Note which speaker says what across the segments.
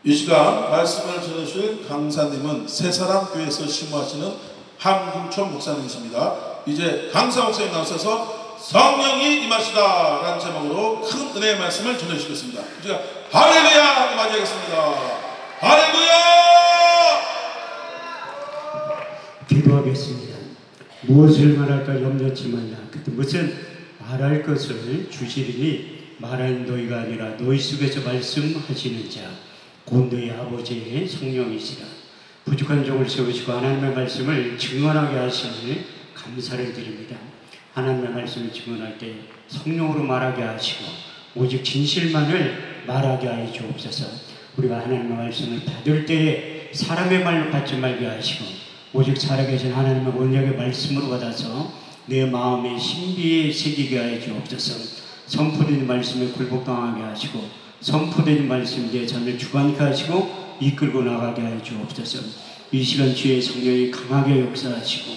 Speaker 1: 이 시간 말씀을 전해주실 강사님은 새사랑교회에서 심무하시는 함금천 목사님이십니다. 이제 강사 목사님 나오셔서 성령이 임하시다 라는 제목으로 큰 은혜의 말씀을 전해주시겠습니다. 이제 할렐루야 맞이하겠습니다. 할렐루야.
Speaker 2: 기도하겠습니다. 무엇을 말할까 염려치 말라. 그때 무슨 말할 것을 주시리니 말하는 너희가 아니라 너희 속에서 말씀하시는 자 곧 너희 아버지의 성령이시라. 부족한 종을 세우시고 하나님의 말씀을 증언하게 하시니 감사를 드립니다. 하나님의 말씀을 증언할 때 성령으로 말하게 하시고 오직 진실만을 말하게 하여 주옵소서. 우리가 하나님의 말씀을 받을 때에 사람의 말로 받지 말게 하시고 오직 살아계신 하나님의 원력의 말씀으로 받아서 내 마음의 신비에 새기게 하여 주옵소서. 선포된 말씀에 굴복당하게 하시고 선포된 말씀 내 삶을 주관케 하시고 이끌고 나가게 하여 주옵소서. 이 시간 주의 성령이 강하게 역사하시고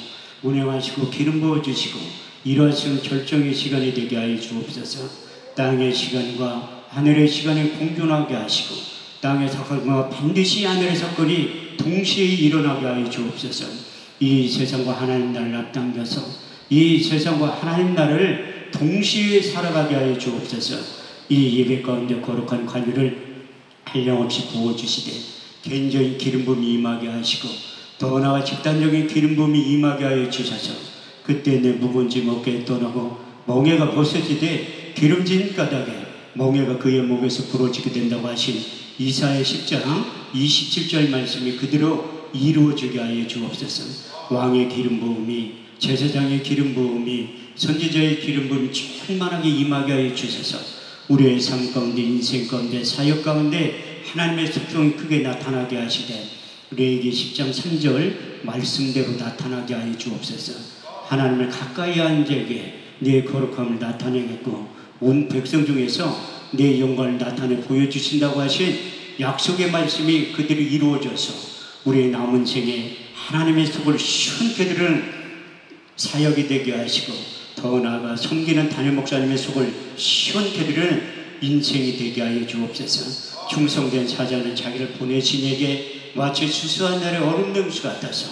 Speaker 2: 운행하시고 기름 부어주시고 일하시는 결정의 시간이 되게 하여 주옵소서. 땅의 시간과 하늘의 시간을 공존하게 하시고 땅의 사건과 반드시 하늘의 사건이 동시에 일어나게 하여 주옵소서. 이 세상과 하나님 나라를 앞당겨서 이 세상과 하나님 나라를 동시에 살아가게 하여 주옵소서. 이 예배 가운데 거룩한 관유를 한량없이 부어주시되 개인적인 기름 부음이 임하게 하시고 더 나아 집단적인 기름 부음이 임하게 하여 주셔서 그때 내 묵은지 어깨에 떠나고 멍에가 벗어지되 기름진 까닭에 멍에가 그의 목에서 부러지게 된다고 하신 이사야 10장 27절 말씀이 그대로 이루어지게 하여 주옵소서. 왕의 기름 부음이 제사장의 기름 부음이 선지자의 기름 부음이 충만하게 임하게 하여 주셔서 우리의 삶 가운데 인생 가운데 사역 가운데 하나님의 특성이 크게 나타나게 하시되 레위기 10장 3절 말씀대로 나타나게 하여 주옵소서. 하나님을 가까이 한 자에게 내 거룩함을 나타내겠고 온 백성 중에서 내 영광을 나타내 보여주신다고 하신 약속의 말씀이 그대로 이루어져서 우리의 남은 생에 하나님의 속을 시원케 들은 사역이 되게 하시고 더 나아가 섬기는 담임 목사님의 속을 시원케 들은 인생이 되게 하여 주옵소서. 충성된 사자는 자기를 보내신 이에게 마치 수수한 날의 얼음 능수 같아서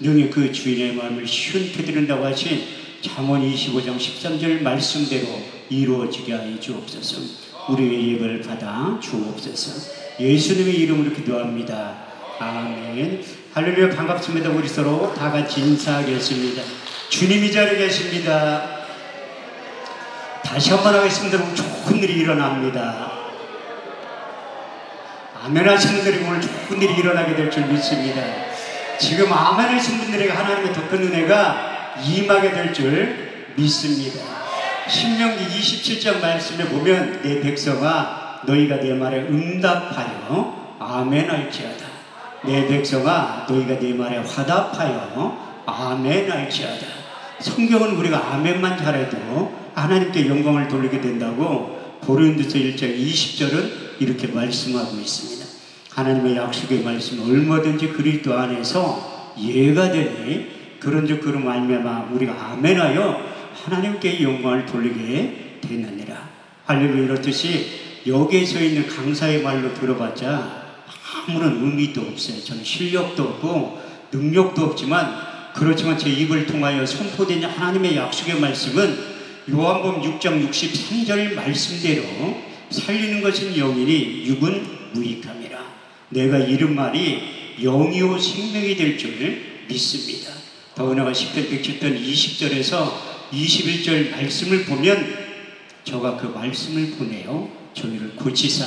Speaker 2: 능히 그 주인의 마음을 시원케 들은다고 하신 잠언 25장 13절 말씀대로 이루어지게 하여 주옵소서. 우리의 예배를 받아 주옵소서. 예수님의 이름으로 기도합니다. 아멘. 할렐루야. 반갑습니다. 우리 서로 다 같이 인사하겠습니다. 주님이 자리에 계십니다. 다시 한번 하겠습니다. 좋은 일이 일어납니다. 아멘 하시는 분들이 오늘 좋은 일이 일어나게 될 줄 믿습니다. 지금 아멘 하시는 분들에게 하나님의 더 큰 은혜가 임하게 될 줄 믿습니다. 신명기 27장 말씀에 보면 내 백성아 너희가 내 말에 응답하여 아멘 할지어다. 내 백성아 너희가 내 말에 화답하여 아멘 할지어다. 성경은 우리가 아멘만 잘해도 하나님께 영광을 돌리게 된다고 고린도서 1장 20절은 이렇게 말씀하고 있습니다. 하나님의 약속의 말씀은 얼마든지 그리스도 안에서 예가 되니 그런즉 그로 말미암아 우리가 아멘하여 하나님께 영광을 돌리게 되느니라. 할렐루야. 이렇듯이 여기에 서 있는 강사의 말로 들어봤자 아무런 의미도 없어요. 저는 실력도 없고 능력도 없지만 그렇지만 제 입을 통하여 선포된 하나님의 약속의 말씀은 요한복음 6장 63절 말씀대로 살리는 것은 영이니 육은 무익함이라. 내가 이른 말이 영이요 생명이 될 줄 믿습니다. 더구나 시편 107편 20절에서 21절 말씀을 보면 저가 그 말씀을 보내어 저희를 고치사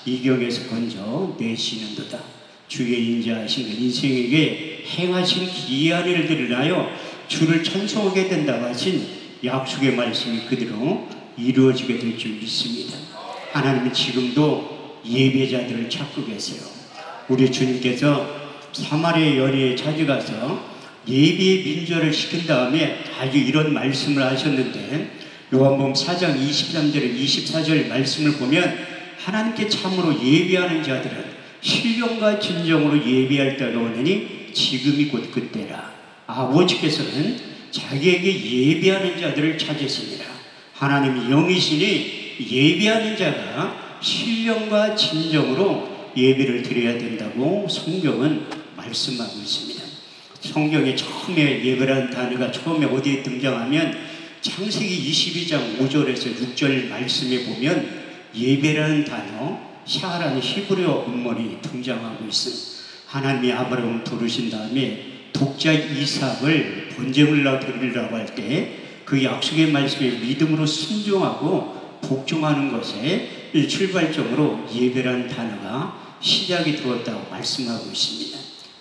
Speaker 2: 이경에서 건져 내시는도다. 주의 인자하신 그 인생에게 행하신 기이한 일들을 하여 주를 찬송하게 된다고 하신 약속의 말씀이 그대로 이루어지게 될 줄 믿습니다. 하나님은 지금도 예배자들을 찾고 계세요. 우리 주님께서 사마리아 여리에 찾아가서 예배의 민절을 시킨 다음에 아주 이런 말씀을 하셨는데 요한복음 4장 23절에 24절 말씀을 보면 하나님께 참으로 예배하는 자들은 신령과 진정으로 예배할 때가 오느니 지금이 곧 그때라. 아버지께서는 자기에게 예배하는 자들을 찾으시니라. 하나님이 영이시니 예배하는 자가 신령과 진정으로 예배를 드려야 된다고 성경은 말씀하고 있습니다. 성경에 처음에 예배라는 단어가 처음에 어디에 등장하면 창세기 22장 5절에서 6절 말씀에 보면 예배라는 단어, 샤라는 히브리어 음절이 등장하고 있습니다. 하나님이 아브라함을 부르신 다음에 독자 이삭을 번제물로 드리려고 할 때 그 약속의 말씀에 믿음으로 순종하고 복종하는 것에 출발점으로 예배라는 단어가 시작이 되었다고 말씀하고 있습니다.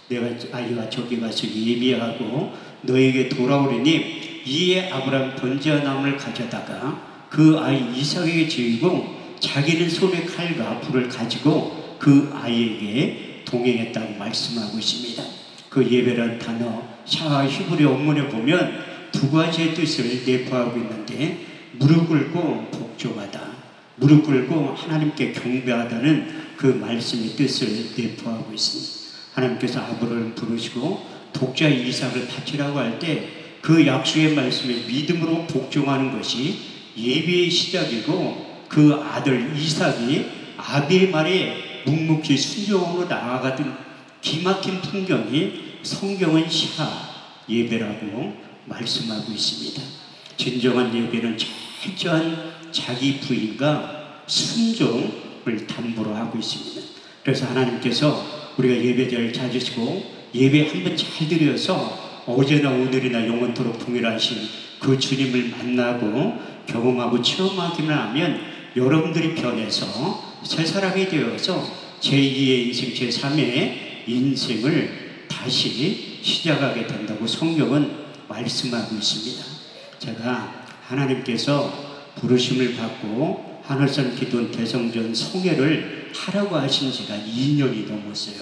Speaker 2: 내가 아이와 저기 가서 예배하고 너에게 돌아오리니 이에 아브라함 번제나무를 가져다가 그 아이 이삭에게 지우고 자기는 손에 칼과 불을 가지고 그 아이에게 동행했다고 말씀하고 있습니다. 그 예배라는 단어 샤와 히브리 원문에 보면 두 가지의 뜻을 내포하고 있는데 무릎 꿇고 복종하다, 무릎 꿇고 하나님께 경배하다는 그 말씀의 뜻을 내포하고 있습니다. 하나님께서 아브라함을 부르시고 독자 이삭을 바치라고 할 때 그 약속의 말씀에 믿음으로 복종하는 것이 예배의 시작이고 그 아들 이삭이 아비의 말에 묵묵히 순종으로 나아가던 기막힌 풍경이 성경은 샤 예배라고 말씀하고 있습니다. 진정한 예배는 철저한 자기 부인과 순종을 담보로 하고 있습니다. 그래서 하나님께서 우리가 예배자를 찾으시고 예배 한번 잘 드려서 어제나 오늘이나 영원토록 동일하신 그 주님을 만나고 경험하고 체험하기만 하면 여러분들이 변해서 새 사람이 되어서 제2의 인생, 제3의 인생을 다시 시작하게 된다고 성경은 말씀하고 있습니다. 제가 하나님께서 부르심을 받고 하늘산 기도원 대성전 성회를 하라고 하신 지가 2년이 넘었어요.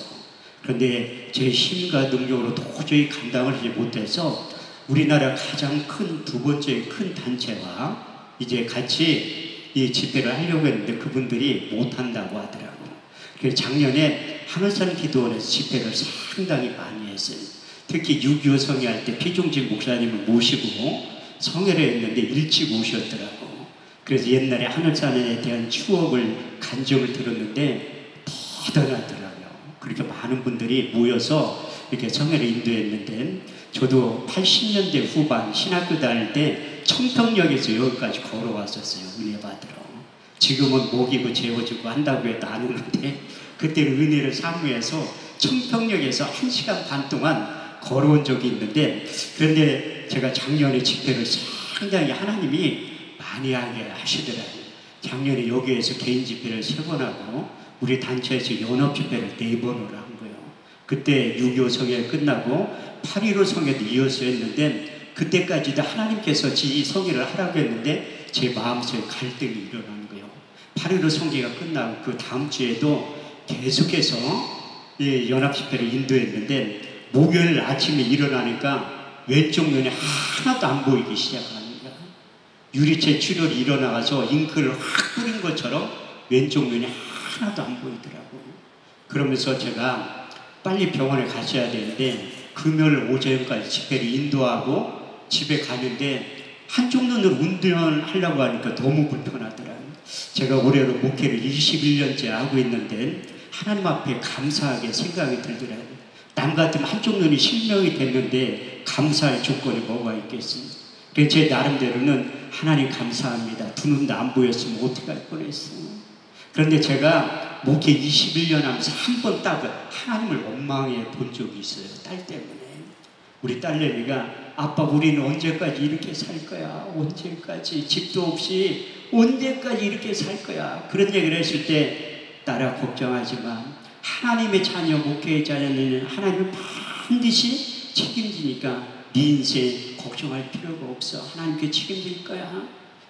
Speaker 2: 그런데 제 힘과 능력으로 도저히 감당을 하지 못해서 우리나라 가장 큰 두 번째 큰 단체와 이제 같이 이 집회를 하려고 했는데 그분들이 못한다고 하더라고요. 그래서 작년에 하늘산 기도원에서 집회를 상당히 많이 했어요. 특히 6.25 성회할 때 피종진 목사님을 모시고 성회를 했는데 일찍 오셨더라고. 그래서 옛날에 하늘산에 대한 추억을 간증을 들었는데 대단하더라고요. 그렇게 많은 분들이 모여서 이렇게 성회를 인도했는데 저도 80년대 후반 신학교 다닐 때 청평역에서 여기까지 걸어왔었어요. 은혜 받으러. 지금은 목이고 재워주고 한다고 해도 안 오는데 그때는 은혜를 사모해서 청평역에서 1시간 반 동안 걸어온 적이 있는데 그런데 제가 작년에 집회를 상당히 하나님이 많이 하게 하시더라고요. 작년에 여기에서 개인 집회를 3번 하고 우리 단체에서 연합 집회를 4번을 한 거예요. 그때 6.25 성회 끝나고 8.15 성회도 이어서 했는데 그때까지도 하나님께서 이 성회를 하라고 했는데 제 마음속에 갈등이 일어난 거예요. 8.15 성회가 끝나고 그 다음 주에도 계속해서 연합 집회를 인도했는데 목요일 아침에 일어나니까 왼쪽 눈이 하나도 안 보이기 시작하는 거야. 유리체 출혈이 일어나서 잉크를 확 뿌린 것처럼 왼쪽 눈이 하나도 안 보이더라고. 그러면서 제가 빨리 병원에 가셔야 되는데 금요일 오전까지 집회를 인도하고 집에 가는데 한쪽 눈으로 운전하려고 하니까 너무 불편하더라고요. 제가 올해로 목회를 21년째 하고 있는데 하나님 앞에 감사하게 생각이 들더라고요. 남 같으면 한쪽 눈이 실명이 됐는데 감사의 조건이 뭐가 있겠습니까? 그래서 제 나름대로는 하나님 감사합니다. 두 눈도 안 보였으면 어떡할 뻔했어요. 그런데 제가 목회 21년 하면서 한 번 딱 하나님을 원망해 본 적이 있어요. 딸 때문에. 우리 딸내미가 아빠 우리는 언제까지 이렇게 살 거야? 언제까지 집도 없이 언제까지 이렇게 살 거야? 그런 얘기를 했을 때 딸아 걱정하지 마. 하나님의 자녀, 목회의 자녀는 하나님을 반드시 책임지니까 네 인생 걱정할 필요가 없어. 하나님께 책임질 거야.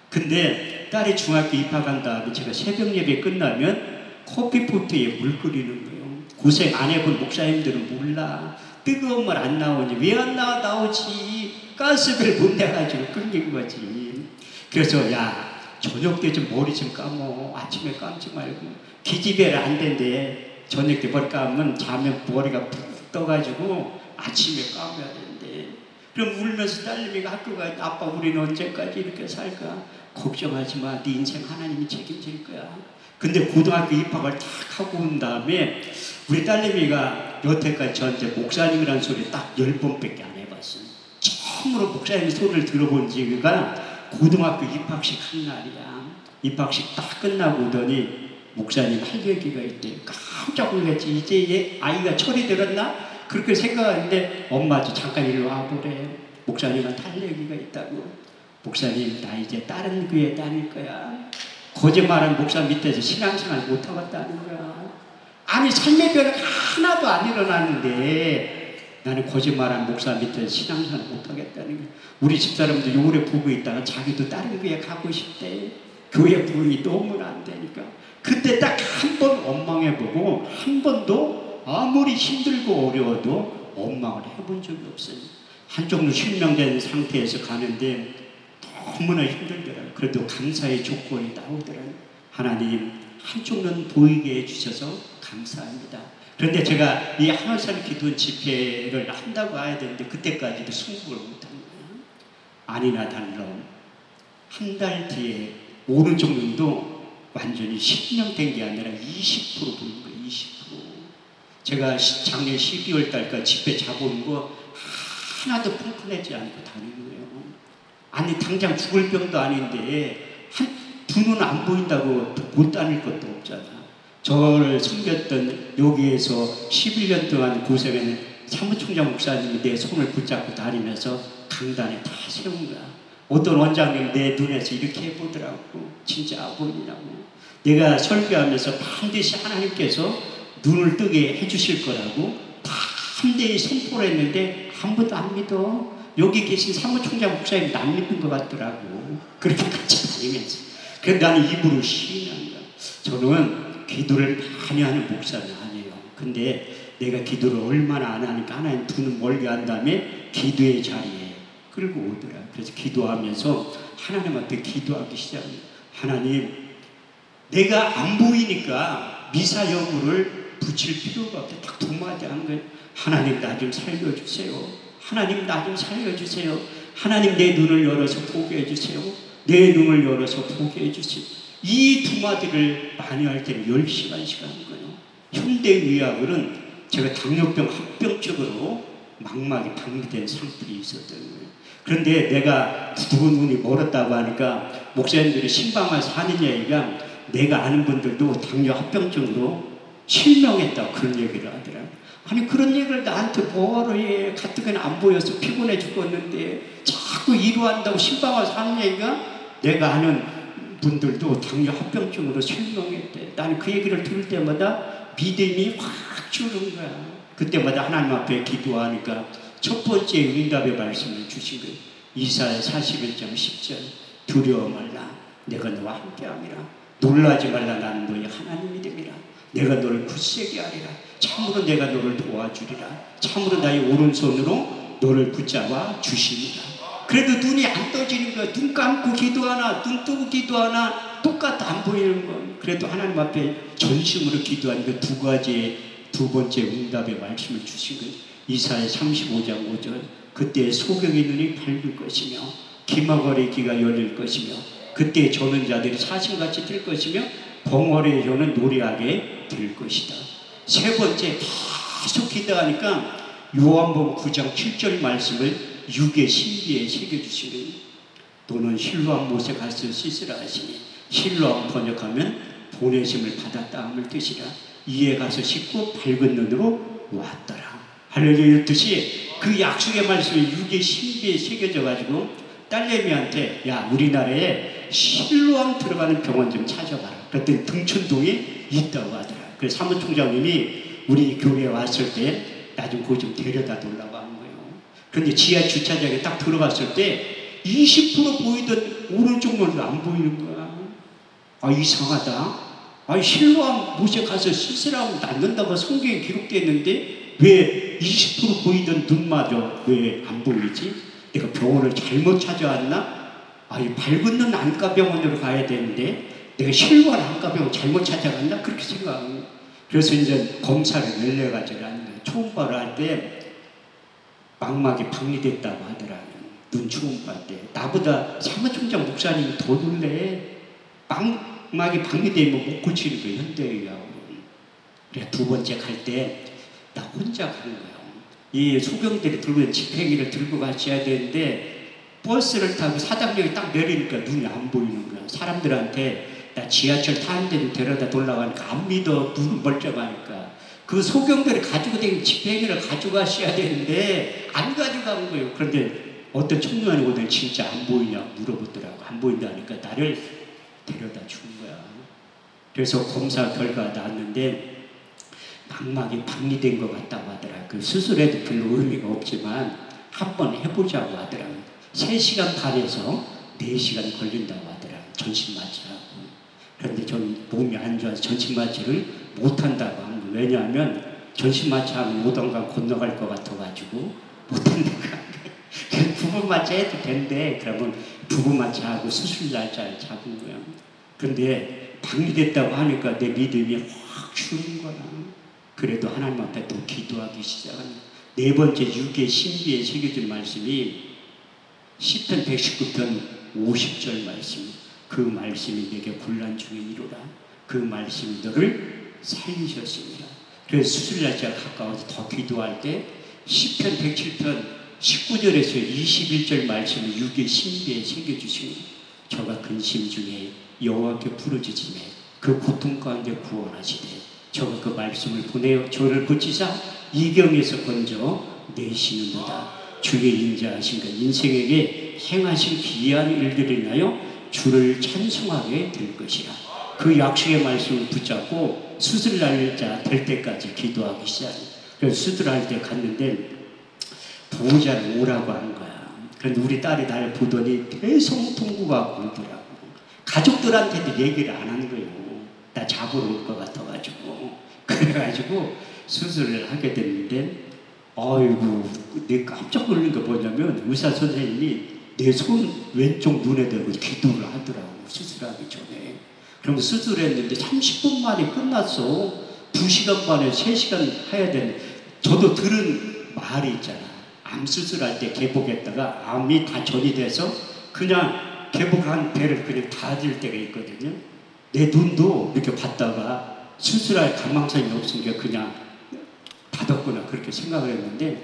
Speaker 2: 근데 딸이 중학교 입학한 다음에 제가 새벽 예배 끝나면 커피포트에 물 끓이는 거예요. 고생 안 해본 목사님들은 몰라. 뜨거운 물 안 나오니 왜 안 나오지? 가스비를 못 내가지고 끊긴 거지. 그래서 야 저녁 때 좀 머리 좀 감어. 아침에 감지 말고. 기집애를 안 된대. 저녁 때 머리 감으면 자면 머리가 푹 떠가지고 아침에 감아야 된대. 그럼 울면서 딸내미가 학교 가 아빠 우리는 언제까지 이렇게 살까? 걱정하지 마. 네 인생 하나님이 책임질 거야. 근데 고등학교 입학을 딱 하고 온 다음에 우리 딸내미가 여태까지 저한테 목사님이라는 소리 딱 10번밖에 안 해봤어요. 처음으로 목사님 소리를 들어본 지가 고등학교 입학식 한 날이야. 입학식 딱 끝나고 오더니 목사님 할 얘기가 있대. 깜짝 놀랐지. 이제 얘 아이가 철이 들었나? 그렇게 생각하는데 엄마도 잠깐 일로 와보래. 목사님한테 할 얘기가 있다고. 목사님 나 이제 다른 교회 다닐 거야. 거짓말한 목사 밑에서 신앙생활 못하겠다는 거야. 아니 삶의 변화가 하나도 안 일어나는데 나는 거짓말한 목사 밑에서 신앙생활 못하겠다는 거야. 우리 집사람도 요래 보고 있다가 자기도 다른 교회 가고 싶대. 교회 부흥이 너무나 안 되니까. 그때 딱 한 번 원망해보고 한 번도 아무리 힘들고 어려워도 원망을 해본 적이 없어요. 한쪽으로 실명된 상태에서 가는데 너무나 힘들더라고요. 그래도 감사의 조건이 나오더라고요. 하나님 한쪽 눈 보이게 해주셔서 감사합니다. 그런데 제가 이 한월산 기도 집회를 한다고 해야 되는데 그때까지도 승부를 못한 거예요. 아니나 달러 한 달 뒤에 오른쪽 눈도 완전히 실명된 게 아니라 20% 보는 거예요. 20%. 제가 작년 12월 달까지 집회 잡아온 거 하나도 펑크내지 않고 다니는 거예요. 아니 당장 죽을 병도 아닌데 두 눈 안 보인다고 못 다닐 것도 없잖아. 저를 섬겼던 여기에서 11년 동안 고생하는 사무총장 목사님이 내 손을 붙잡고 다니면서 강단에 다 세운 거야. 어떤 원장님 내 눈에서 이렇게 해보더라고. 진짜 안 보이냐고. 내가 설교하면서 반드시 하나님께서 눈을 뜨게 해주실 거라고 담대히 선포를 했는데 아무도 안 믿어. 여기 계신 사무총장 목사님 안 믿는 것 같더라고. 그렇게 같이 다니면서. 그래서 나는 입으로 시인한 거야. 저는 기도를 많이 하는 목사는 아니에요. 근데 내가 기도를 얼마나 안 하니까 하나님 두 눈 멀게 한 다음에 기도의 자리에 끌고 오더라. 그래서 기도하면서 하나님 앞에 기도하기 시작합니다. 하나님, 내가 안 보이니까 미사 여구를 붙일 필요가 없대. 딱 두 마디 한 거예요. 하나님 나 좀 살려주세요. 하나님 나 좀 살려주세요. 하나님 내 눈을 열어서 보게 해주세요. 내 눈을 열어서 보게 해주세요. 이 두 마디를 많이 할 때는 10시간씩 하는 거예요. 현대의학은 제가 당뇨병 합병증으로 망막이 박리된 상태에 있었거든요. 그런데 내가 두 눈이 멀었다고 하니까 목사님들이 신방에서 하는 얘기가 내가 아는 분들도 당뇨 합병증으로 실명했다고 그런 얘기를 하더라고요. 아니 그런 얘기를 나한테 뭐하러 해. 가뜩이나 안 보여서 피곤해 죽었는데 자꾸 이루한다고 신방에서 하는 얘기가 내가 아는 분들도 당뇨 합병증으로 실명했대. 나는 그 얘기를 들을 때마다 믿음이 확 주는 거야. 그때마다 하나님 앞에 기도하니까 첫 번째 응답의 말씀을 주신 거예요. 이사야 41장 10절 두려워 말라 내가 너와 함께함이라. 놀라지 말라 나는 너의 하나님이 됨이라. 내가 너를 굳세게 하리라. 참으로 내가 너를 도와주리라. 참으로 나의 오른손으로 너를 붙잡아 주시리라. 그래도 눈이 안 떠지는 거야. 눈 감고 기도하나 눈 뜨고 기도하나 똑같아 안 보이는 거. 그래도 하나님 앞에 전심으로 기도하니까 두 가지의 두 번째 응답의 말씀을 주신 거예요. 이사야 35장 5절 그때 소경의 눈이 밝을 것이며 기마거리의 귀가 열릴 것이며 그때 조는 자들이 사슴같이 뛸 것이며 벙어리의 조는 노래하게 될 것이다. 세 번째 계속 기도하니까 요한복음 9장 7절 말씀을 육의 신비에 새겨주신 거예요. 또는 실로암 못에 가서 씻으라 하시니 실로암 번역하면 보내심을 받았다 함을 뜻이라. 이에 가서 씻고 밝은 눈으로 왔더라. 할렐루야. 이렇듯이 그 약속의 말씀이 육의 신비에 새겨져 가지고 딸내미한테 야 우리나라에 실로암 들어가는 병원 좀 찾아봐라. 그랬더니 등촌동에 있다고 하더라. 그래서 사무총장님이 우리 교회에 왔을 때 나 좀 그거 좀 데려다 달라고 하는 거예요. 그런데 지하 주차장에 딱 들어갔을 때 20% 보이던 오른쪽 눈이 안 보이는 거야. 아 이상하다. 아 실로암 못에 가서 씻으라고 낳는다고 성경에 기록되어 있는데 왜 20% 보이던 눈마저 왜 안 보이지? 내가 병원을 잘못 찾아왔나? 아, 이 밝은 눈 안과병원으로 가야 되는데 내가 실로암 안과병원 잘못 찾아갔나? 그렇게 생각하고 그래서 이제 검사를 열려가지고 하는 거예요. 초음파를 할 때 망막이 박리됐다고 하더라고요. 눈 초음파 때. 나보다 사무총장 목사님이 더 놀래. 망막이 방해되면 못 고치는 거예요, 현대의학으로. 그래, 두 번째 갈 때 나 혼자 가는 거예요. 이 소경들이 들고 집행이를 들고 가셔야 되는데 버스를 타고 사당역에 딱 내리니까 눈이 안 보이는 거야. 사람들한테 나 지하철 타는 데도 데려다 돌아가니까 안 믿어. 눈 멀쩡하니까. 그 소경들이 가지고 다니는 집행이를 가져가셔야 되는데 안 가져간 거예요. 그런데 어떤 청년이 오늘 진짜 안 보이냐 물어보더라고. 안 보인다니까 나를 데려다 준 거야. 그래서 검사 결과가 나왔는데 망막이 박리된 것 같다고 하더라. 그 수술에도 별로 의미가 없지만 한번 해보자고 하더라. 3시간 반에서 4시간 걸린다고 하더라. 전신마취하고. 그런데 전 몸이 안 좋아서 전신마취를 못한다고 한 거예요. 왜냐하면 전신마취하면 요단강 건너갈 것 같아가지고 못한다고 한 거예요. 부부마취 해도 된대. 그러면 부부마취하고 수술 날짜를 잡은 거예요. 그런데 박리됐다고 하니까 내 믿음이 확 주는 거야. 그래도 하나님 앞에 또 기도하기 시작합니다. 네 번째 육의 신비에 새겨진 말씀이 시편 119편 50절 말씀. 그 말씀이 내게 곤란 중에 이루라. 그 말씀이 너를 살리셨습니다. 그래서 수술 날짜가 가까워서 더 기도할 때 시편 107편 19절에서 21절 말씀을 육의 신비에 새겨주시고 저가 근심 중에 여호와께 부르짖으매 그 고통 가운데 구원하시되 저가 그 말씀을 보내어 저를 고치사 이경에서 건져 내시는도다. 주의 인자하신 그 인생에게 행하신 기이한 일들을 인하여 주를 찬송하게 될 것이라. 그 약속의 말씀을 붙잡고 수술 날짜 될 때까지 기도하기 시작합니다. 그래서 수술할 때 갔는데 보호자를 오라고 하는 거야. 그런데 우리 딸이 날 보더니 대성통곡하고 울더라고. 가족들한테도 얘기를 안 하는 거예요. 나 잡으러 올 것 같아가지고. 그래가지고 수술을 하게 됐는데 아이고 내 깜짝 놀란 게 뭐냐면 의사 선생님이 내 손 왼쪽 눈에 대고 기도를 하더라고. 수술하기 전에. 그럼 수술했는데 30분 만에 끝났어. 2시간 반에 3시간 해야 되는데 저도 들은 말이 있잖아. 암 수술할 때 개복했다가 암이 다 전이돼서 그냥 개복한 배를 그냥 닫을 때가 있거든요. 내 눈도 이렇게 봤다가 수술할 가망성이 없으니까 그냥 닫았구나 그렇게 생각을 했는데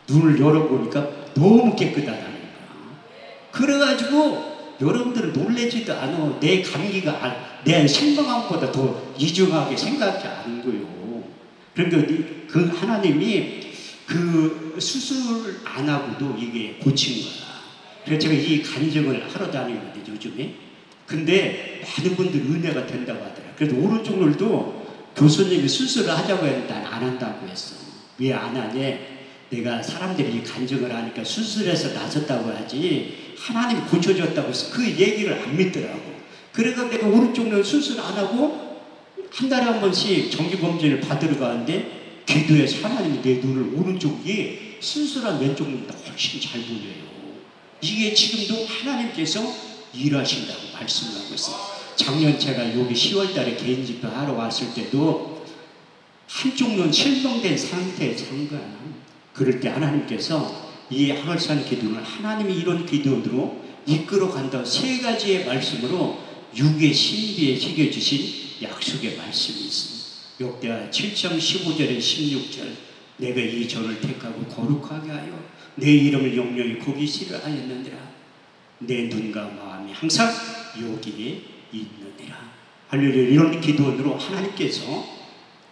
Speaker 2: 눈을 열어보니까 너무 깨끗하다는 거야. 그래가지고 여러분들은 놀라지도 않아. 내 감기가 내 생명함보다 더 이중하게 생각지 않은 거예요. 그러니까 그 하나님이 그 수술 안 하고도 이게 고친 거야. 그래서 제가 이 간증을 하러 다니거든요 요즘에. 근데 많은 분들 은혜가 된다고 하더라. 그래서 오른쪽 눈도 교수님이 수술을 하자고 했는데 난 안 한다고 했어. 왜 안 하냐? 내가 사람들이 간증을 하니까 수술해서 나섰다고 하지 하나님이 고쳐줬다고 해서 그 얘기를 안 믿더라고. 그래서 내가 오른쪽 눈 수술 안 하고 한 달에 한 번씩 정기검진을 받으러 가는데 기도해서 하나님이 내 눈을 오른쪽이 수술한 왼쪽 눈보다 훨씬 잘 보여요. 이게 지금도 하나님께서 일하신다고 말씀을 하고 있어요. 작년 제가 여기 10월 달에 개인 집회 하러 왔을 때도 한쪽 눈 실명된 상태에서 한 거야. 그럴 때 하나님께서 이 항월산 기도는 하나님이 이런 기도로 이끌어 간다. 3가지의 말씀으로 육의 신비에 새겨주신 약속의 말씀이 있습니다. 역대하 7장 15절에 16절 내가 이 전을 택하고 거룩하게 하여 내 이름을 영영히 거기시를 하였느니라. 내 눈과 마음이 항상 여기에 있느니라. 할렐루야. 이런 기도원으로 하나님께서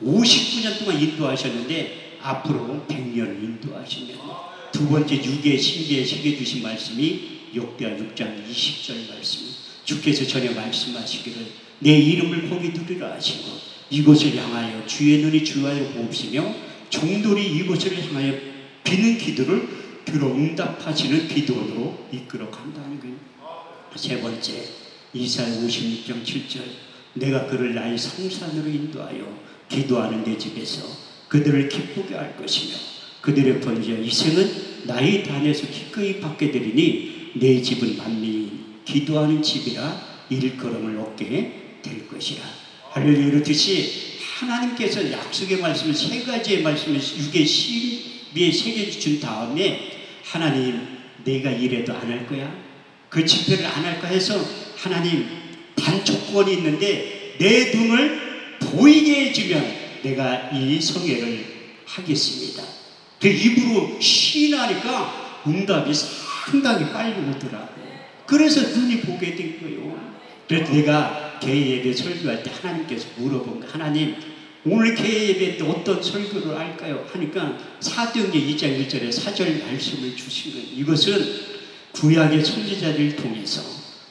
Speaker 2: 59년 동안 인도하셨는데 앞으로 100년을 인도하시면 두 번째 육의 신비에 새겨주신 말씀이 역대하 6장 20절 말씀. 주께서 전에 말씀하시기를 내 이름을 거기 두리라 하시고 이곳을 향하여 주의 눈이 주하여 보옵시며 종들이 이곳을 향하여 비는 기도를 들어 응답하시는 기도원으로 이끌어 간다는 거예요. 세 번째 이사야 56장 7절 내가 그를 나의 성산으로 인도하여 기도하는 내 집에서 그들을 기쁘게 할 것이며 그들의 번제와 이생은 나의 단에서 기꺼이 받게 되리니 내 집은 만민이 기도하는 집이라 일걸음을 얻게 될 것이라. 할렐루야. 이렇듯이 하나님께서 약속의 말씀을 3가지의 말씀을 육의 신비에 새겨준 다음에 하나님 내가 이래도 안 할 거야? 그 집회를 안 할까 해서 하나님 반조건이 있는데 내 눈을 보이게 해주면 내가 이 성회를 하겠습니다. 그 입으로 시인하니까 응답이 상당히 빨리 오더라고요. 그래서 눈이 보게 된 거예요. 그래서 내가 개회 예배 설교할 때 하나님께서 물어본 거예요. 하나님, 오늘 개회 예배 때 어떤 설교를 할까요? 하니까 사도행전 2장 1절에 4절 말씀을 주신 거예요. 이것은 구약의 선지자를 통해서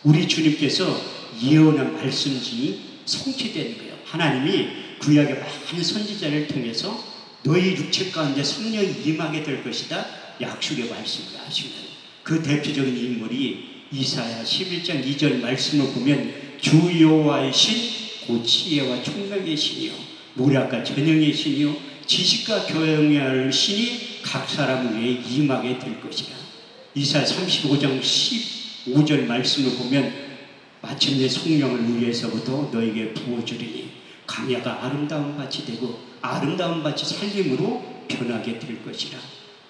Speaker 2: 우리 주님께서 예언한 말씀이 성취되는 거예요. 하나님이 구약의 많은 선지자를 통해서 너희 육체 가운데 성령이 임하게 될 것이다 약속의 말씀을 하신 거예요. 그 대표적인 인물이 이사야 11장 2절 말씀을 보면 주 여호와의 신 곧 지혜와 총명의 신이요 모략과 전형의 신이요 지식과 교양의 신이 각 사람 위에 임하게 될 것이라. 이사야 35장 15절 말씀을 보면 마침내 성령을 우리에서부터 너에게 부어주리니 강야가 아름다운 밭이 되고 아름다운 밭이 살림으로 변하게 될 것이라.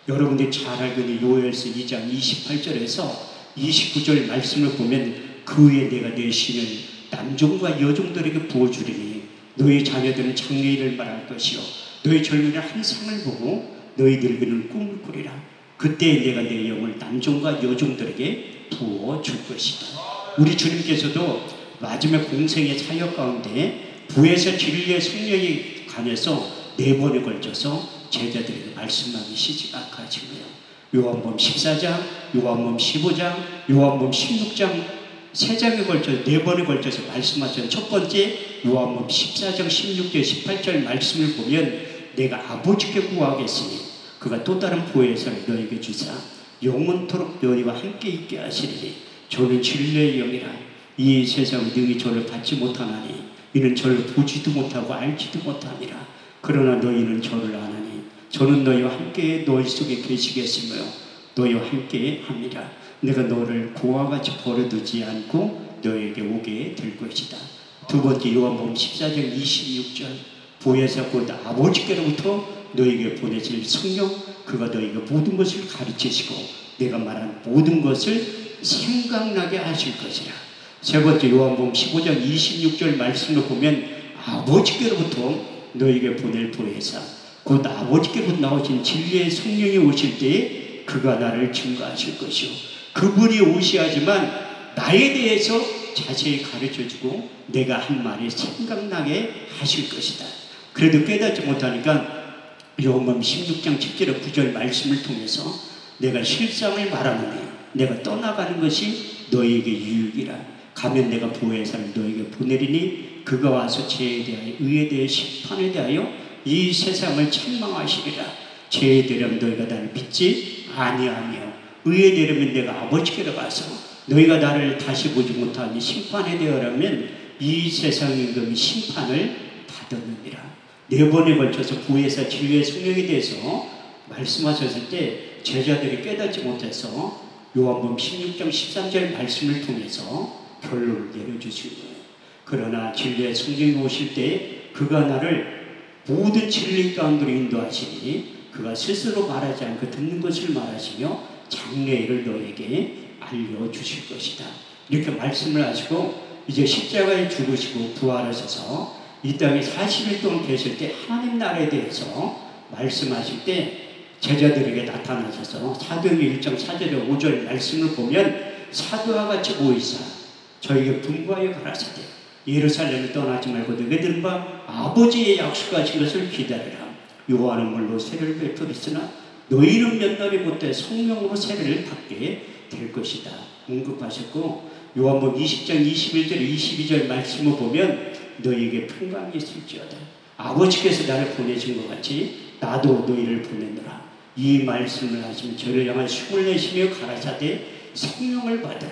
Speaker 2: 여러분들이 잘 알고 있는 요엘서 2장 28절에서 29절 말씀을 보면 그 후에 내가 내 신을 남종과 여종들에게 부어주리니 너희 자녀들은 장래일을 말할 것이요 너희 젊은이는 한 상을 보고 너희 늙은이는 꿈을 꾸리라. 그때 내가 내 영을 남종과 여종들에게 부어줄 것이다. 우리 주님께서도 마지막 공생의 사역 가운데 부에서 진리의 성령이 관해서 4번에 걸쳐서 제자들에게 말씀하기 시작하신 거예요. 요한복음 14장, 요한복음 15장, 요한복음 16장 3장에 걸쳐서 4번에 걸쳐서 말씀하신 첫 번째 요한복음 14장 16절 18절 말씀을 보면 내가 아버지께 구하겠으니 그가 또 다른 보혜사를 너에게 주사 영원토록 너희와 함께 있게 하시리니 저는 진리의 영이라. 이 세상은 능히 저를 받지 못하나니 이는 저를 보지도 못하고 알지도 못하니라. 그러나 너희는 저를 아나니 저는 너희와 함께 너희 속에 계시겠으며 너희와 함께 합니다. 내가 너를 고와 같이 버려두지 않고 너에게 오게 될 것이다. 두 번째 요한복음 14장 26절 보혜사 곧 아버지께로부터 너에게 보내실 성령 그가 너에게 모든 것을 가르치시고 내가 말한 모든 것을 생각나게 하실 것이라. 세 번째 요한복음 15장 26절 말씀을 보면 아버지께로부터 너에게 보낼 보혜사 곧 아버지께로부터 나오신 진리의 성령이 오실 때에 그가 나를 증거하실 것이요 그분이 오시야지만 나에 대해서 자세히 가르쳐주고 내가 한 말이 생각나게 하실 것이다. 그래도 깨닫지 못하니까 요한복음 16장 7절 9절 말씀을 통해서 내가 실상을 말하노니 내가 떠나가는 것이 너에게 유익이라. 가면 내가 보혜사를 너에게 보내리니 그가 와서 죄에 대하여 의에 대해 심판에 대하여 이 세상을 책망하시리라. 죄에 대하면 너희가 나를 믿지 아니하며 의에 대하면 내가 아버지께로 가서 너희가 나를 다시 보지 못하니 심판에 대하면 이 세상 임금이 심판을 받았느니라. 4번에 걸쳐서 보혜사 진리의 성령에 대해서 말씀하셨을 때 제자들이 깨닫지 못해서 요한복음 16장 13절 말씀을 통해서 결론을 내려주신 거예요. 그러나 진리의 성령이 오실 때 그가 나를 모든 진리 가운데로 인도하시니 그가 스스로 말하지 않고 듣는 것을 말하시며 장래일을 너에게 알려주실 것이다. 이렇게 말씀을 하시고 이제 십자가에 죽으시고 부활하셔서 이 땅에 40일 동안 계실 때 하나님 나라에 대해서 말씀하실 때 제자들에게 나타나셔서 사도행전 1장 4절에 5절 말씀을 보면 사도와 같이 모이사 저에게 분부하여 가라사대 예루살렘을 떠나지 말고 너희들과 아버지의 약속하신 것을 기다리라. 요한은 물로 세례를 베풀었으나 너희는 몇 날이 못해 성령으로 세례를 받게 될 것이다. 언급하셨고 요한복음 20장 21절 22절 말씀을 보면 너희에게 평강이 있을지어다. 아버지께서 나를 보내신 것 같이 나도 너희를 보내노라. 이 말씀을 하시면 저를 향한 숨을 내쉬며 가라사대 성령을 받으라.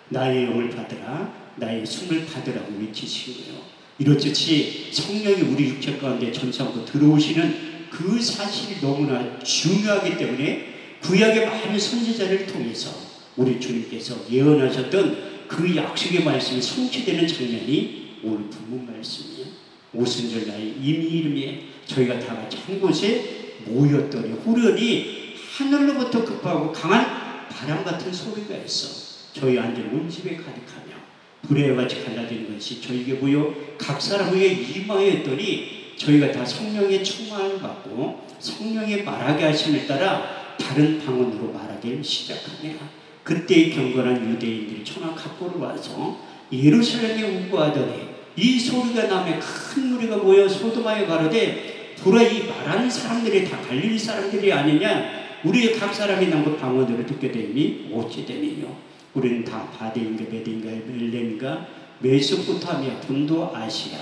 Speaker 2: 나의 영을 받으라. 나의 숨을 받으라고 외치신 거예요. 이렇듯이 성령이 우리 육체 가운데 전사하고 들어오시는 그 사실이 너무나 중요하기 때문에 구약의 많은 선지자를 통해서 우리 주님께서 예언하셨던 그 약속의 말씀이 성취되는 장면이 오늘 본문 말씀이에요. 오순절 날 임의이름에 저희가 다 같이 한 곳에 모였더니 후련히 하늘로부터 급하고 강한 바람 같은 소리가 있어 저희 앉은 온 집에 가득하며 불의 같이 갈라지는 것이 저에게 보여 각 사람에게 임하였더니 저희가 다 성령의 충만을 받고 성령의 말하게 하심을 따라 다른 방언으로 말하기를 시작하니라. 그때의 경건한 유대인들이 천하 각고로 와서 예루살렘에 우거하더니 이 소리가 나며 큰 무리가 모여 소돔하여 가로되 보라 이 말하는 사람들이 다 갈릴리 사람들이 아니냐. 우리의 각 사람이 남고 방언으로 듣게 되니 어찌 되느냐. 우리는 다 바데인가 베데인가 멜렘인가 메소포타미아 분도 아시아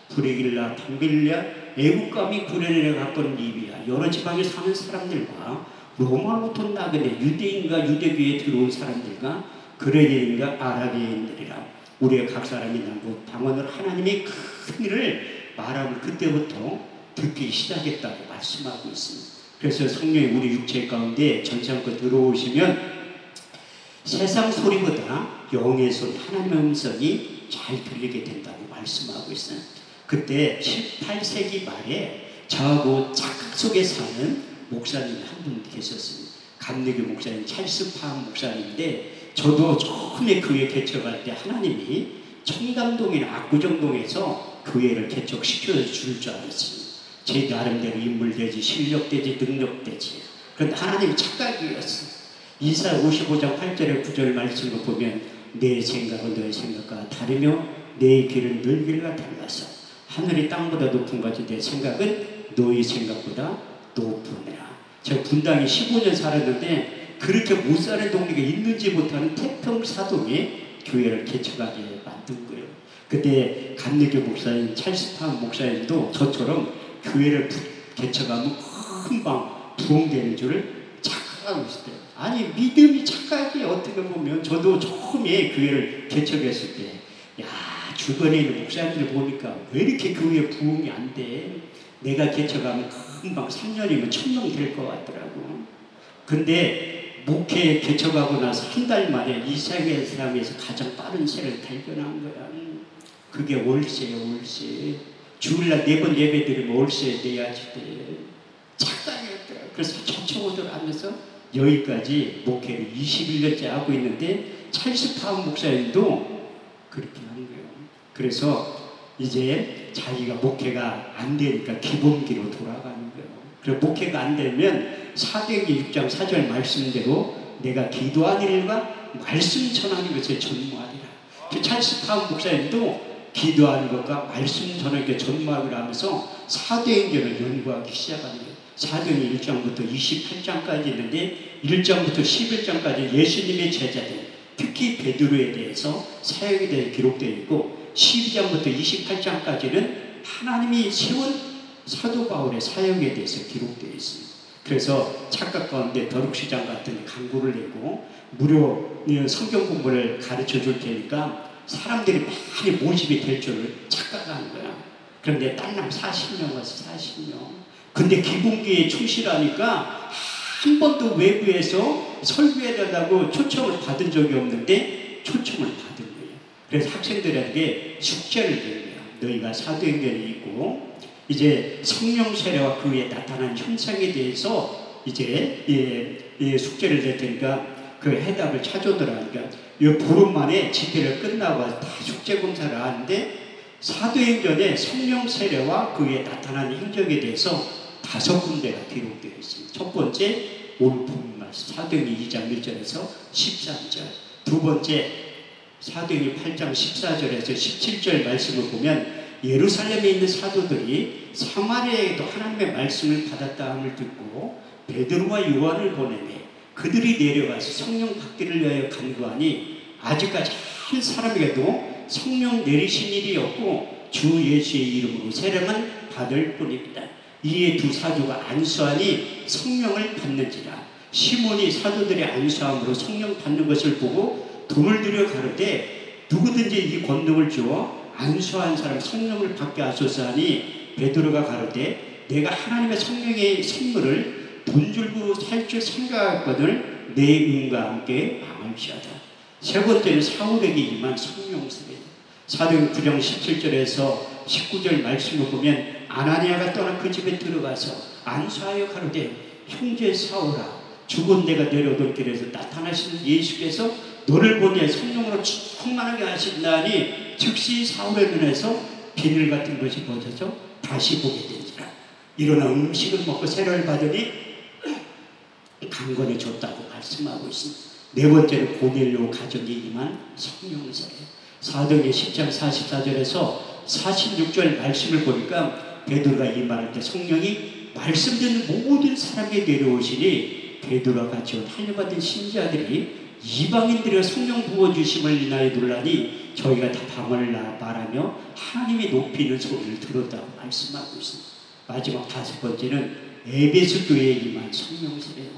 Speaker 2: 브레길라 방빌리아 애국감이 구레네에 가까운 리비아 여러 지방에 사는 사람들과 로마로부터 나그네 유대인과 유대교에 들어온 사람들과 그레네인가 아라비아인들이라 우리의 각 사람이 남고 방언을 하나님의 큰 일을 말함을 그때부터 듣기 시작했다고 말씀하고 있습니다. 그래서 성령이 우리 육체 가운데 전체함껏 들어오시면 세상 소리보다 영의 소리, 하나님의 음성이 잘 들리게 된다고 말씀하고 있어요. 그때 7, 8세기 말에 저하고 착각 속에 사는 목사님 한 분 계셨습니다. 감리교 목사님 찰스 파함 목사님인데 저도 처음에 교회 개척할 때 하나님이 청담동이나 압구정동에서 교회를 개척시켜 줄 줄 알았습니다. 제 나름대로 인물되지 실력되지 능력되지. 그런데 하나님이 착각이었어요. 이사야 55장 8절에 9절 말씀을 보면 내 생각은 너의 생각과 다르며 내 길은 너희 길과 달라서 하늘이 땅보다 높은 것이 내 생각은 너희 생각보다 높으니라. 제가 분당에 15년 살았는데 그렇게 못 사는 동네가 있는지 못하는 태평사동에 교회를 개척하게 만든 거예요. 그때 감리교 목사님 찰스파함 목사님도 저처럼 교회를 개척하면 금방 부흥되는 줄을 착각하고 있었대요. 아니 믿음이 착각이 어떻게 보면 저도 처음에 교회를 개척했을 때 야 주변에 있는 목사님들 보니까 왜 이렇게 교회 부흥이 안 돼? 내가 개척하면 금방 3년이면 1000명 될 것 같더라고. 근데 목회 개척하고 나서 한 달 만에 이 세계에서 가장 빠른 새를 발견한 거야. 그게 월세예요. 월세. 주일날 4번 예배 드리면 월세 내야지 돼. 착각이었더라. 그래서 저쪽으로 하면서 여기까지 목회를 21년째 하고 있는데 찰스 파함 목사님도 그렇게 하는 거예요. 그래서 이제 자기가 목회가 안 되니까 기본기로 돌아가는 거예요. 그래서 목회가 안 되면 사도행전 6장 4절 말씀대로 내가 기도한 일과 말씀 전하는 것에 전무하리라. 찰스 파함 목사님도 기도하는 것과 말씀 전하는 게 전무하기로 하면서 사도행전을 연구하기 시작하는 거예요. 사도행전 1장부터 28장까지 있는데 1장부터 11장까지 예수님의 제자들 특히 베드로에 대해서 사역에 대해 기록되어 있고 12장부터 28장까지는 하나님이 세운 사도 바울의 사역에 대해서 기록되어 있습니다. 그래서 착각 가운데 벼룩시장 같은 강구를 내고 무료 성경 공부를 가르쳐 줄 테니까 사람들이 많이 모집이 될 줄을 착각하는 거야. 그런데 딸랑 40명 와서 40명. 근데 기본기에 충실하니까 한 번도 외부에서 설교해달라고 초청을 받은 적이 없는데 초청을 받은 거예요. 그래서 학생들에게 숙제를 낸 거예요. 너희가 사도행전이 있고 이제 성령 세례와 그 위에 나타난 현상에 대해서 이제 숙제를 낼 테니까 그 해답을 찾아오더라. 그러니까 이 보름 만에 집회를 끝나고 다 숙제 검사를 하는데 사도행전에 성령 세례와 그 위에 나타난 행적에 대해서 5군데가 기록되어 있습니다. 첫 번째 오늘 본 말씀 사도행전 2장 1절에서 13절. 두 번째 사도행전 8장 14절에서 17절 말씀을 보면 예루살렘에 있는 사도들이 사마리아에도 하나님의 말씀을 받았다 함을 듣고 베드로와 요한을 보내매 그들이 내려가서 성령 받기를 위하여 간구하니 아직까지 한 사람에게도 성령 내리신 일이 없고 주 예수의 이름으로 세례만 받을 뿐입니다. 이에 두 사도가 안수하니 성령을 받는지라. 시몬이 사도들의 안수함으로 성령 받는 것을 보고 돈을 들여 가로되 누구든지 이 권능을 주어 안수한 사람 성령을 받게 하소서 하니 베드로가 가로되 내가 하나님의 성령의 선물을 돈 줄고 살 줄 생각하거늘 내 응과 함께 망할지어다. 세 번째는 사울에게 임한 성령 세례. 사도행전 9장 17절에서 19절 말씀을 보면 아나니아가 떠나 그 집에 들어가서 안수하여 가로되 형제 사울아 죽은 내가 내려오던 길에서 나타나신 예수께서 너를 보내 성령으로 충만하게 하신다니 즉시 사울의 눈에서 비늘 같은 것이 벗어져 다시 보게 된지라. 일어나 음식을 먹고 세례를 받으니 강건해 졌다고 말씀하고 있습니다. 네 번째는 고넬료 가정에 임한 성령 세례. 사도행전 10장 44절에서 46절 말씀을 보니까 베드로가 이 말할 때 성령이 말씀 듣는 모든 사람에게 내려오시니 베드로와 같이 할례받은 신자들이 이방인들의 성령 부어주심을 인하여 놀라니 저희가 다 방언을 말하며 하나님이 높이는 소리를 들었다고 말씀하고 있습니다. 마지막 다섯 번째는 에베소 교회에 임한 성령 세례요.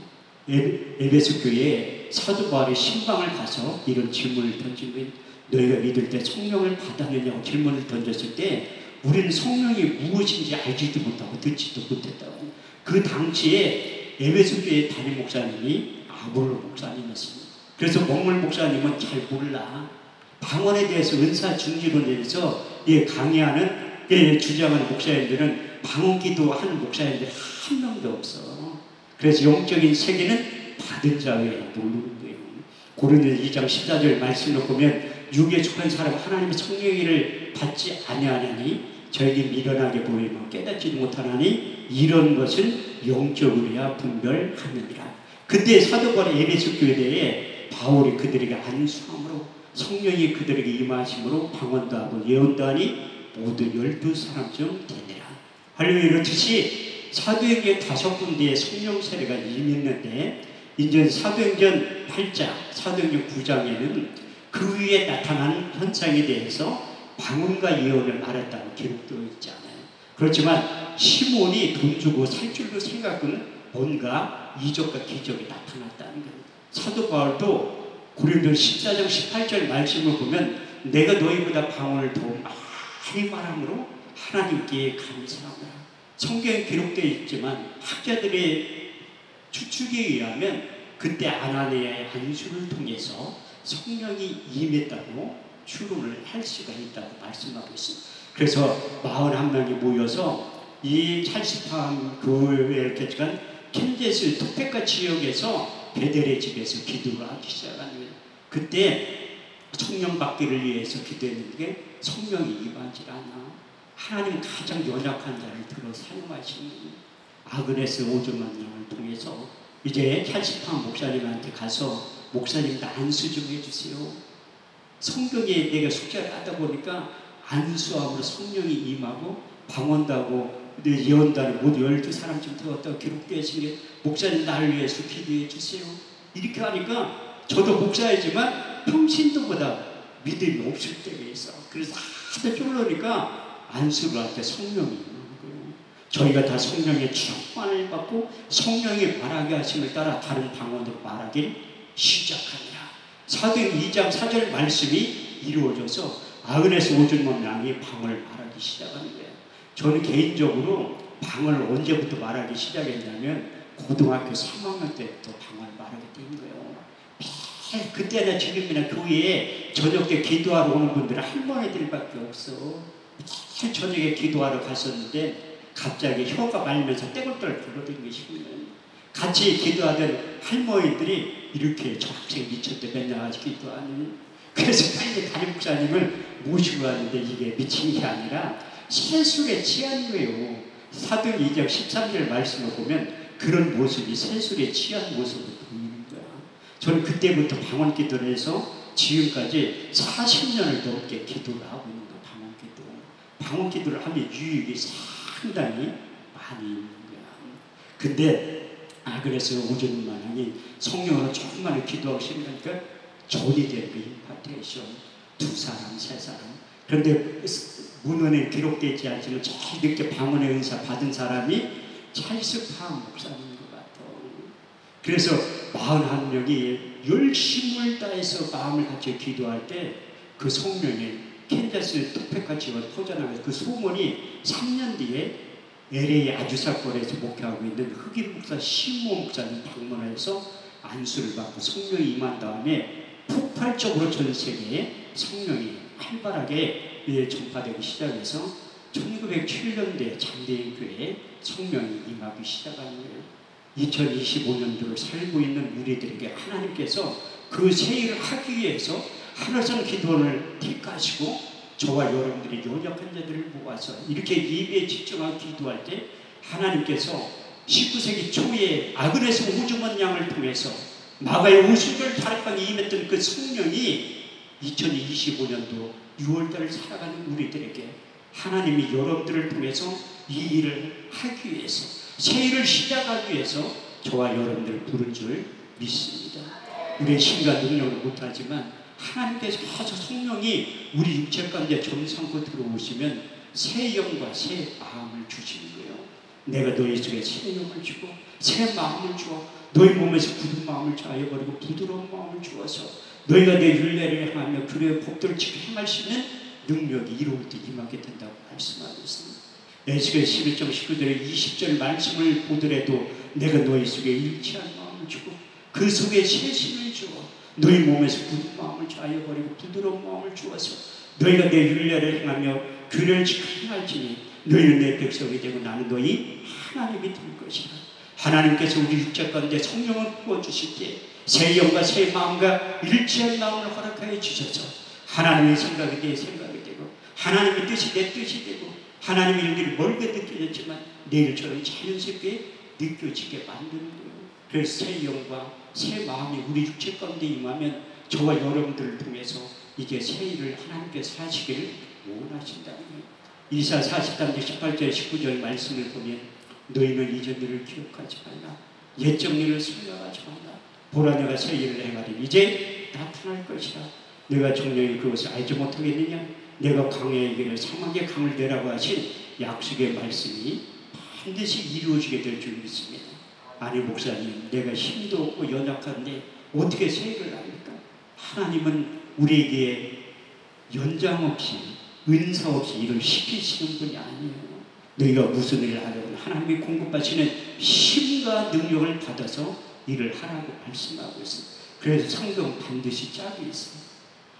Speaker 2: 에베소 교회에 사도 바울이 신방을 가서 이런 질문을 던진 거예요. 너희가 믿을 때 성령을 받았느냐고 질문을 던졌을 때 우리는 성령이 무엇인지 알지도 못하고 듣지도 못했다고. 그 당시에 에베소 교회 담임 목사님이 아볼로 목사님이었습니다. 그래서 먹물 목사님은 잘 몰라. 방언에 대해서 은사 중지론에 대해서 강의하는 주장하는 목사님들은 방언 기도하는 목사님들이 한 명도 없어. 그래서 영적인 세계는 받은 자 외에 모르는 거예요. 고린도서 2장 14절 말씀을 보면 육에 속한 사람 하나님의 성령을 받지 아니하나니 저에게 미련하게 보이며 깨닫지 못하나니 이런 것은 영적으로야 분별하느니라. 그때 사도 바울의 에베소 교회에 바울이 그들에게 안수함으로 성령이 그들에게 임하심으로 방언도 하고 예언도 하니 모두 12사람쯤 되니라. 할렐루야. 이렇듯이 사도행전 5군데의 성령 세례가 임했는데 이제 사도행전 8장, 사도행전 9장에는 그 위에 나타난 현상에 대해서 방언과 예언을 말했다고 기록되어 있지 않아요. 그렇지만 시몬이 돈 주고 살 줄로 생각하는 뭔가 이적과 기적이 나타났다는 거예요. 사도 바울도 고린도서 14장 18절 말씀을 보면 내가 너희보다 방언을 더 많이 말함으로 하나님께 감사하노라. 성경에 기록되어 있지만 학자들의 추측에 의하면 그때 아나니아의 안수를 통해서 성령이 임했다고 추론을 할 수가 있다고 말씀하고 있습니다. 그래서 41명이 모여서 이 찰스팜 교회를 개척한 캔제스 토페카 지역에서 베델의 집에서 기도를 하기 시작한 거예요. 그때 성령 받기를 위해서 기도했는데 성령이 임하지 않아. 하나님 가장 연약한 자를 들어 사용하시는 아그네스 오즈만 양을 통해서 이제 찰스팜 목사님한테 가서 목사님 나 안수 좀 해주세요. 성경에 내가 숙제를 하다 보니까 안수함으로 성령이 임하고 방언도 하고 예언도 하고 모두 12사람쯤 되었다고 기록되어 있으니 목사님 나를 위해서 기도해 주세요. 이렇게 하니까 저도 목사이지만 평신도보다 믿음이 없을 때가 있어. 그래서 하도 쫄르니까 안수를 할 때 성령이 임하는 거예요. 저희가 다 성령의 충만을 받고 성령이 말하게 하심을 따라 다른 방언으로 말하길 시작하니라. 사도행전 2장 4절 말씀이 이루어져서 아그네스 오준만 양이 방언을 말하기 시작하는 거예요. 저는 개인적으로 방언을 언제부터 말하기 시작했냐면 고등학교 3학년 때부터 방언을 말하게 된 거예요. 그때나 지금이나 교회에 저녁 때 기도하러 오는 분들은 할머니들밖에 없어. 저녁에 기도하러 갔었는데 갑자기 혀가 말리면서 떼굴떼굴 굴러다니는 싶으면 같이 기도하던 할머니들이 이렇게 저 학생 미쳤대 맨날 아직 기도하는. 그래서 빨리 담임 목사님을 모시고 왔는데 이게 미친 게 아니라 세술에 취한 거예요. 사도행전 2장 13절 말씀을 보면 그런 모습이 세술에 취한 모습을 보이는 거야. 저는 그때부터 방언 기도를 해서 지금까지 40년을 넘게 기도를 하고 있는 거야. 방언 기도. 방언 기도를 하면 유익이 상당히 많이 있는 거야. 근데 그래서 오전만왕이 성령으로 조금만 기도하고 싶으니까 존이 되는 거 임파테이션 2사람 3사람. 그런데 문헌에 기록되어 있지 않지만 제일 늦게 방언의 은사 받은 사람이 찰스팜 목사님인 것 같아요. 그래서 41명이 열심을 다해서 마음을 같이 기도할 때 그 성령이 캔자스 토페카 지원 퍼져나가서 그 소문이 3년 뒤에 LA 아주사권에서 목회하고 있는 흑인 목사 시모 목사님 방문해서 안수를 받고 성령이 임한 다음에 폭발적으로 전 세계에 성령이 활발하게 전파되기 시작해서 1907년도에 장대인 교회에 성령이 임하기 시작한 거예요. 2025년도를 살고 있는 우리들에게 하나님께서 그 새 일을 하기 위해서 하늘성 기도원을 택하시고 저와 여러분들이 연약한 자들을 모아서 이렇게 예배에 집중하고 기도할 때 하나님께서 19세기 초에 아그네스 오즈먼 양을 통해서 마가의 오순절 다락방에 임했던 그 성령이 2025년도 6월달을 살아가는 우리들에게 하나님이 여러분들을 통해서 이 일을 하기 위해서 새 일을 시작하기 위해서 저와 여러분들을 부른 줄 믿습니다. 우리의 힘과 능력을 못하지만 하나님께서 아주 성령이 우리 육체 가운데 점삼고 들어오시면 새 영과 새 마음을 주시는 거예요. 내가 너희 속에 새 영을 주고 새 마음을 주어 너희 몸에서 굳은 마음을 자여버리고 부드러운 마음을 주어서 너희가 내 율례를 행하며 그의 법도를 지켜 행할 수 있는 능력이 이로울 때 임하게 된다고 말씀하고 있습니다. 에스겔 11장 19절에 20절 말씀을 보더라도 내가 너희 속에 일치한 마음을 주고 그 속에 새 힘을 주어 너희 몸에서 굳은 마음을 자여버리고 부드러운 마음을 주어서 너희가 내 율례를 행하며 규례를 지켜 행할지니 너희는 내 백성이 되고 나는 너희 하나님이 될 것이라. 하나님께서 우리 육체 가운데 성령을 부어주실 때 새 영과 새 마음과 일치한 마음을 허락하여 주셔서 하나님의 생각이 내 생각이 되고 하나님의 뜻이 내 뜻이 되고 하나님의 일들이 멀게 느껴졌지만 내 일처럼 자연스럽게 느껴지게 만드는 거예요. 그래서 새 영과 새 마음이 우리 육체 가운데 임하면 저와 여러분들을 통해서 이제 새 일을 하나님께서 하시기를 원하신다는 거예요. 이사 43장 18절 19절 말씀을 보면 너희는 이전 일을 기억하지 말라. 옛 정리를 생각하지 말라. 보라 내가 새 일을 행하리니 이제 나타날 것이라. 내가 정령이 그것을 알지 못하겠느냐. 내가 강에 이르러 사막에 강을 내라고 하신 약속의 말씀이 반드시 이루어지게 될 줄 믿습니다. 아니 목사님 내가 힘도 없고 연약한데 어떻게 새 일을 합니까? 하나님은 우리에게 연장 없이 은사 없이 일을 시키시는 분이 아니에요. 너희가 무슨 일을 하려면 하나님이 공급하시는 힘과 능력을 받아서 일을 하라고 말씀하고 있습니다. 그래서 성경 반드시 짝이 있습니다.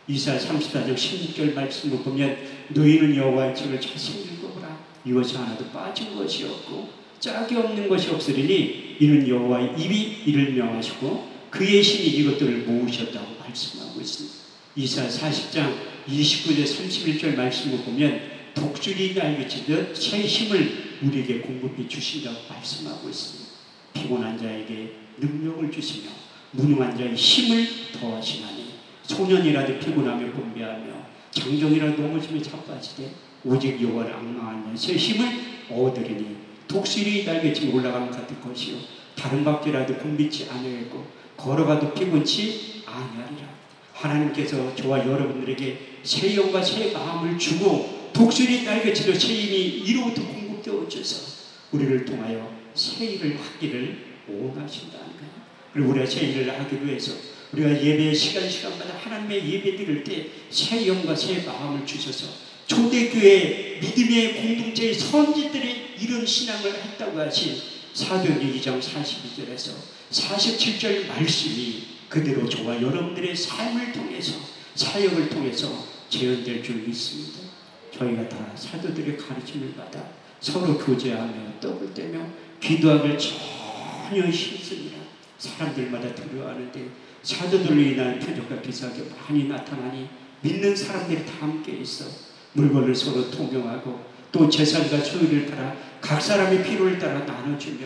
Speaker 2: 이사야 34장 16절 말씀을 보면 너희는 여호와의 책을 자세히 읽어보라. 이것이 하나도 빠진 것이 없고 짝이 없는 것이 없으리니 이는 여호와의 입이 이를 명하시고 그의 신이 이것들을 모으셨다고 말씀하고 있습니다. 이사야 40장 29절 31절 말씀을 보면 독수리 날개치듯 새 힘을 우리에게 공급해 주신다고 말씀하고 있습니다. 피곤한 자에게 능력을 주시며 무능한 자의 힘을 더하시나니 소년이라도 피곤하며 분배하며 장정이라도 넘어지며 자빠지되 오직 여호와를 앙망하며 새 힘을 얻으리니 독수리 날개치며 올라가면 같을 것이요 다른 박쥐라도 곤비지 아니하겠고 걸어가도 피곤치 아니하리라. 하나님께서 저와 여러분들에게 새 영과 새 마음을 주고 독수리 날개치도 새 힘이 이로부터 공급되어 주셔서 우리를 통하여 새 일을 하기를 원하신다는 거예요. 그리고 우리가 새 일을 하기 위해서 우리가 예배 시간마다 하나님의 예배 드릴 때 새 영과 새 마음을 주셔서 초대교회 믿음의 공동체의 선지들이 이런 신앙을 했다고 하신 사도행전 2장 42절에서 47절 말씀이 그대로 저와 여러분들의 삶을 통해서 사역을 통해서 재현될 줄 믿습니다. 저희가 다 사도들의 가르침을 받아 서로 교제하며 떡을 떼며 기도하길 전혀 힘씁니다. 사람들마다 두려워하는데 사도들로 인한 표적과 비사가 많이 나타나니 믿는 사람들이 다 함께 있어 물건을 서로 통용하고 또 재산과 소유를 따라 각 사람의 필요를 따라 나눠주며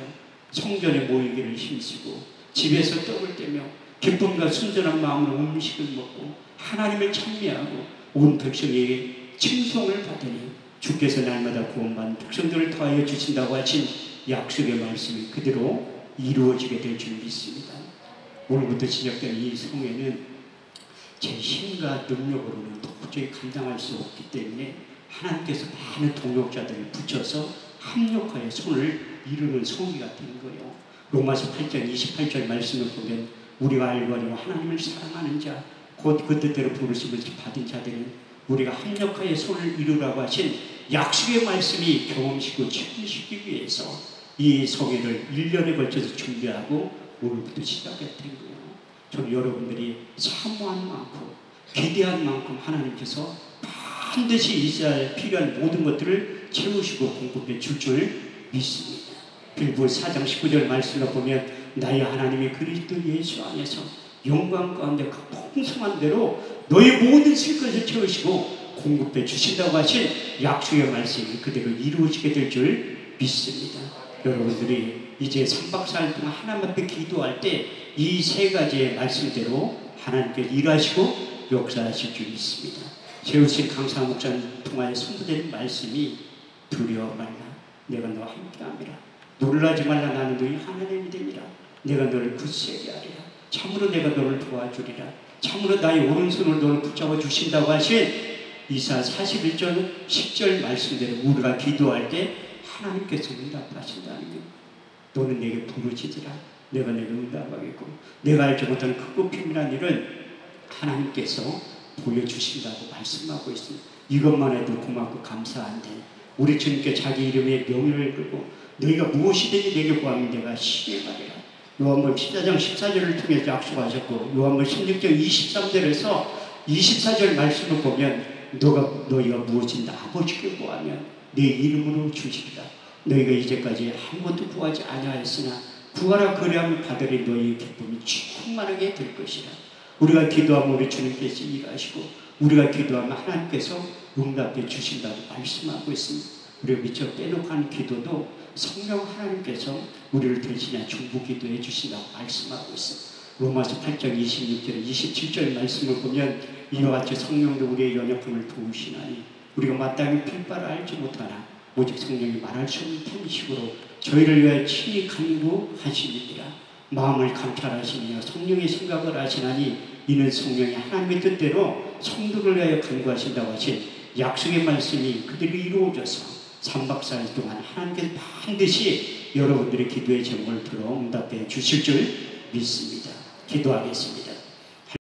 Speaker 2: 성전에 모이기를 힘쓰고 집에서 떡을 떼며 기쁨과 순전한 마음으로 음식을 먹고 하나님을 찬미하고 온 백성에게 칭송을 받으니 주께서 날마다 구원받는 백성들을 더하여 주신다고 하신 약속의 말씀이 그대로 이루어지게 될 줄 믿습니다. 오늘부터 시작된 이 성회는 제 힘과 능력으로는 도저히 감당할 수 없기 때문에 하나님께서 많은 동역자들을 붙여서 합력하여 손을 이루는 성회가 된 거예요. 로마서 8장 28절 말씀을 보면 우리가 알거니와 하나님을 사랑하는 자 곧 그 뜻대로 부르심을 받은 자들은 우리가 합력하여 손을 이루라고 하신 약속의 말씀이 경험시키고 체험시키기 위해서 이 성회를 1년에 걸쳐서 준비하고 오늘부터 시작했던 거예요. 저는 여러분들이 사모한 만큼 기대한 만큼 하나님께서 반드시 있어야 필요한 모든 것들을 채우시고 공급해 줄 줄 믿습니다. 빌보 4장 19절 말씀을 보면 나의 하나님이 그리스도 예수 안에서 영광 가운데 그 풍성한 대로 너희 모든 쉴 것을 채우시고 공급해 주신다고 하신 약속의 말씀이 그대로 이루어지게 될 줄 믿습니다. 여러분들이 이제 3박 4일 동안 하나님 앞에 기도할 때 이 세 가지의 말씀대로 하나님께서 일하시고 역사하실 줄 믿습니다. 세우신 강상환 목사님 통하여 선포되는 말씀이 두려워 말라 내가 너와 함께함이라 놀라지 말라 나는 너희 하나님이 됨이라 내가 너를 굳세게 하리라 참으로 내가 너를 도와주리라 참으로 나의 오른손을 너를 붙잡아 주신다고 하신 이사 41절 10절 말씀대로 우리가 기도할 때 하나님께서 응답하신다는 것. 너는 내게 부르짖으라 내가 내게 응답하겠고 내가 알지 못하는 크고 비밀한 일을 하나님께서 보여주신다고 말씀하고 있습니다. 이것만 해도 고맙고 감사한데 우리 주님께 자기 이름의 명예를 걸고 너희가 무엇이든지 내게 구하면 내가 시행하리라. 요한복음 14장 14절을 통해서 약속하셨고 요한복음 16장 23절에서 24절 말씀을 보면 너희가 무엇인지 아버지께 구하면 내 이름으로 주시리라. 너희가 이제까지 아무것도 구하지 아니하였으나 구하라 그리하면 받으리 너희의 기쁨이 충만하게 될 것이라. 우리가 기도하면 우리 주님께서 일하시고 우리가 기도하면 하나님께서 응답해 주신다고 말씀하고 있습니다. 우리가 미처 빼놓고 하는 기도도 성령 하나님께서 우리를 대신해 중보 기도해 주신다고 말씀하고 있습니다. 로마서 8장 26절 27절 말씀을 보면 이와 같이 성령도 우리의 연약함을 도우시나니 우리가 마땅히 필바를 알지 못하나 오직 성령이 말할 수 없는 탄식으로 저희를 위하여 친히 간구하시니라. 마음을 감찰하시며 성령의 생각을 하시나니 이는 성령이 하나님의 뜻대로 성도를 위하여 간구하신다고 하신 약속의 말씀이 그대로 이루어져서 3박 4일 동안 하나님께서 반드시 여러분들의 기도의 제목을 들어 응답해 주실 줄 믿습니다. 기도하겠습니다.